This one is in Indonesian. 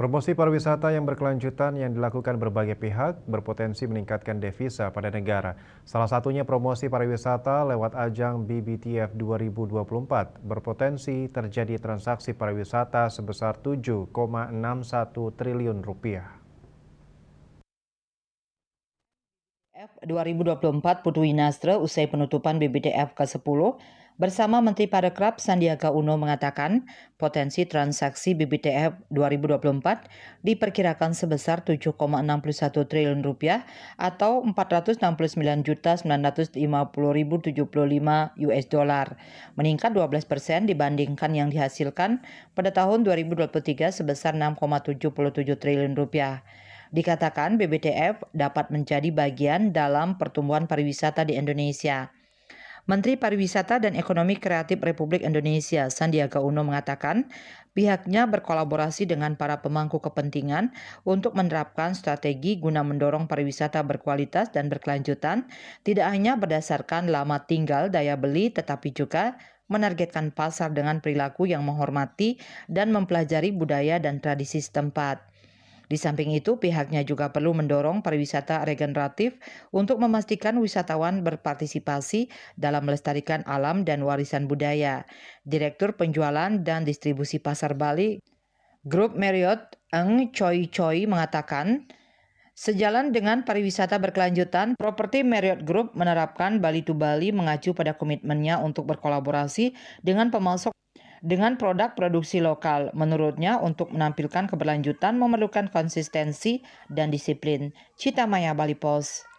Promosi pariwisata yang berkelanjutan yang dilakukan berbagai pihak berpotensi meningkatkan devisa pada negara. Salah satunya promosi pariwisata lewat ajang BBTF 2024 berpotensi terjadi transaksi pariwisata sebesar 7,61 triliun rupiah. F 2024 Putu Winastra usai penutupan BBTF ke-10 bersama Menteri Parekraf Sandiaga Uno mengatakan potensi transaksi BBTF 2024 diperkirakan sebesar 7,61 triliun rupiah atau 469.950.075 US dollar, meningkat 12% dibandingkan yang dihasilkan pada tahun 2023 sebesar 6,77 triliun rupiah. Dikatakan BBTF dapat menjadi bagian dalam pertumbuhan pariwisata di Indonesia. Menteri Pariwisata dan Ekonomi Kreatif Republik Indonesia Sandiaga Uno mengatakan pihaknya berkolaborasi dengan para pemangku kepentingan untuk menerapkan strategi guna mendorong pariwisata berkualitas dan berkelanjutan, tidak hanya berdasarkan lama tinggal daya beli tetapi juga menargetkan pasar dengan perilaku yang menghormati dan mempelajari budaya dan tradisi setempat. Di samping itu, pihaknya juga perlu mendorong pariwisata regeneratif untuk memastikan wisatawan berpartisipasi dalam melestarikan alam dan warisan budaya. Direktur Penjualan dan Distribusi Pasar Bali, Grup Marriott, Eng Choi Choi mengatakan, sejalan dengan pariwisata berkelanjutan, properti Marriott Group menerapkan Bali to Bali mengacu pada komitmennya untuk berkolaborasi dengan pemasok dengan produk produksi lokal. Menurutnya, untuk menampilkan keberlanjutan memerlukan konsistensi dan disiplin. Cita Maya, Bali Post.